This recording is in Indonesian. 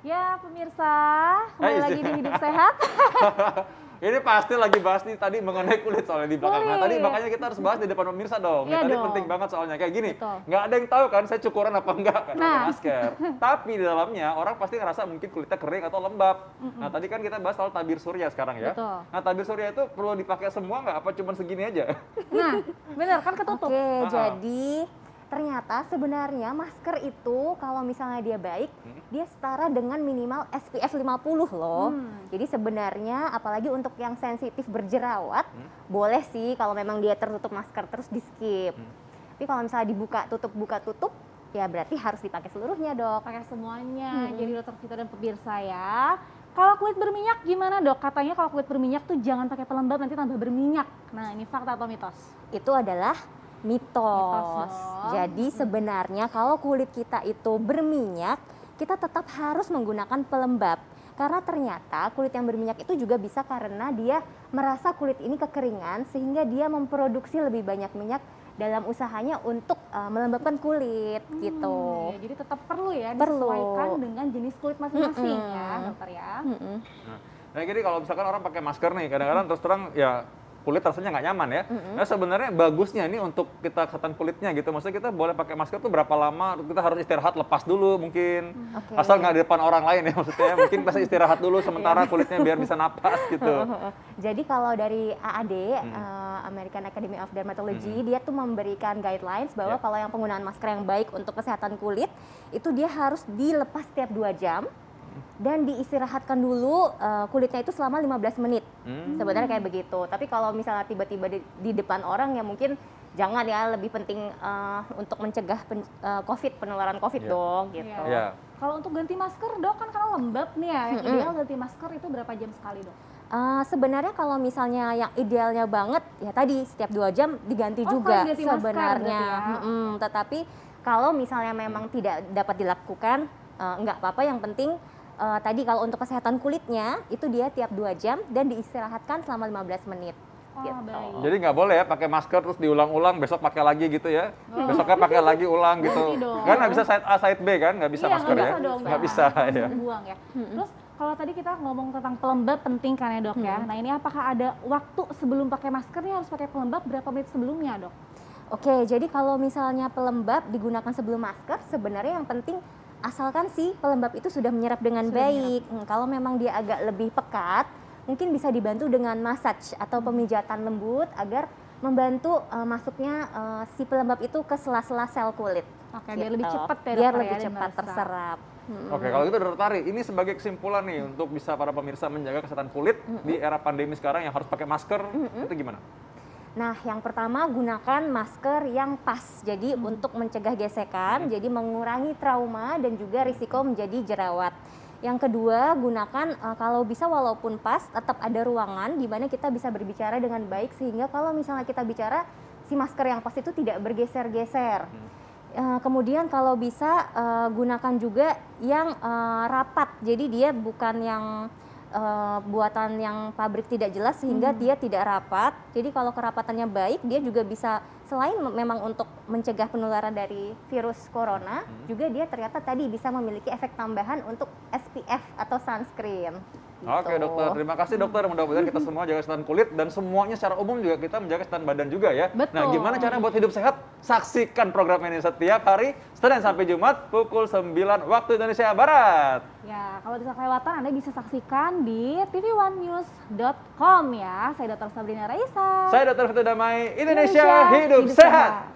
Ya pemirsa, kembali lagi di Hidup Sehat. Ini pasti lagi bahas nih tadi mengenai kulit soalnya di belakang. Nah, tadi makanya kita harus bahas di depan pemirsa dong. Iya Tadi dong. penting banget soalnya kayak gini. Betul. Nggak ada yang tahu kan saya cukuran apa enggak karena Nah. pakai masker. Tapi di dalamnya orang pasti ngerasa mungkin kulitnya kering atau lembab. Nah, tadi kan kita bahas soal tabir surya sekarang ya. Betul. Nah, tabir surya itu perlu dipakai semua nggak? Apa cuma segini aja? Nah, bener kan ketutup. Oke, jadi ternyata sebenarnya masker itu kalau misalnya dia baik, dia setara dengan minimal SPF 50 loh. Jadi sebenarnya apalagi untuk yang sensitif berjerawat, boleh sih kalau memang dia tertutup masker terus di skip. Tapi kalau misalnya dibuka tutup, ya berarti harus dipakai seluruhnya, Dok. Pakai semuanya. Jadi dokter Vita dan pemirsa ya. Kalau kulit berminyak gimana dok? Katanya kalau kulit berminyak tuh jangan pakai pelembab nanti tambah berminyak. Nah ini fakta atau mitos? Itu adalah mitos. dong. Jadi sebenarnya kalau kulit kita itu berminyak, kita tetap harus menggunakan pelembab. Karena ternyata kulit yang berminyak itu juga bisa karena dia merasa kulit ini kekeringan sehingga dia memproduksi lebih banyak minyak dalam usahanya untuk melembabkan kulit gitu. Ya, jadi tetap perlu ya Perlu. disesuaikan dengan jenis kulit masing-masing ya dokter ya. Nah, jadi kalau misalkan orang pakai masker nih, kadang-kadang terus terang ya kulit rasanya nggak nyaman ya. Nah, sebenarnya bagusnya ini untuk kita kesehatan kulitnya gitu. Maksudnya kita boleh pakai masker tuh berapa lama? Kita harus istirahat lepas dulu mungkin. Oke. Asal nggak di depan orang lain ya maksudnya. Mungkin bisa istirahat dulu sementara kulitnya biar bisa napas gitu. Jadi kalau dari AAD, American Academy of Dermatology, dia tuh memberikan guidelines bahwa kalau yang penggunaan masker yang baik untuk kesehatan kulit, itu dia harus dilepas setiap 2 jam. Dan diistirahatkan dulu kulitnya itu selama 15 menit. Sebenarnya kayak begitu. Tapi kalau misalnya tiba-tiba di depan orang ya mungkin jangan ya, lebih penting untuk mencegah penularan COVID dong gitu. Iya. Kalau untuk ganti masker dok kan karena lembab nih ya, yang ideal ganti masker itu berapa jam sekali dok? Sebenarnya kalau misalnya yang idealnya banget ya tadi setiap 2 jam diganti Oh, juga sekali ganti masker sebenarnya. berarti ya. Tetapi kalau misalnya memang tidak dapat dilakukan, nggak apa-apa, yang penting tadi kalau untuk kesehatan kulitnya itu dia tiap 2 jam dan diistirahatkan selama 15 menit. Oh, Gitu. baik. Jadi nggak boleh ya pakai masker terus diulang-ulang, besok pakai lagi gitu ya. Besoknya pakai lagi ulang gitu. Ganti dong. Kan nggak bisa side A, side B kan? Nggak bisa Iya, masker nggak ya? bisa dong, Nggak bisa ya. Langsung buang ya. Terus kalau tadi kita ngomong tentang pelembab penting kan ya dok ya. Nah ini apakah ada waktu sebelum pakai masker nih harus pakai pelembab berapa menit sebelumnya dok? Oke, jadi kalau misalnya pelembab digunakan sebelum masker, sebenarnya yang penting asalkan si pelembab itu sudah menyerap dengan baik. Kalau memang dia agak lebih pekat, mungkin bisa dibantu dengan massage atau pemijatan lembut agar membantu masuknya si pelembab itu ke sela-sela sel kulit. Oke, biar lebih cepat ya Biar dokter lebih ya, dan cepat meresap. terserap. Oke, kalau gitu dokter Tari, ini sebagai kesimpulan nih untuk bisa para pemirsa menjaga kesehatan kulit di era pandemi sekarang yang harus pakai masker, itu gimana? Nah, yang pertama gunakan masker yang pas. Jadi untuk mencegah gesekan, jadi mengurangi trauma dan juga risiko menjadi jerawat. Yang kedua, gunakan kalau bisa walaupun pas, tetap ada ruangan di mana kita bisa berbicara dengan baik sehingga kalau misalnya kita bicara, si masker yang pas itu tidak bergeser-geser. Kemudian kalau bisa gunakan juga yang rapat. Jadi dia bukan yang buatan yang pabrik tidak jelas sehingga dia tidak rapat. Jadi kalau kerapatannya baik, dia juga bisa selain memang untuk mencegah penularan dari virus corona, juga dia ternyata tadi bisa memiliki efek tambahan untuk SPF atau sunscreen. Gitu. Oke dokter, terima kasih dokter. Mudah-mudahan kita semua jaga kesehatan kulit dan semuanya secara umum juga kita menjaga kesehatan badan juga ya. Betul. Nah, gimana caranya buat hidup sehat? Saksikan program ini setiap hari Senin sampai Jumat pukul 9 waktu Indonesia Barat. Ya, kalau bisa kelewatan Anda bisa saksikan di tv1news.com ya. Saya Dr. Sabrina Raisa. Saya Dr. Vito Damai, Indonesia hidup sehat.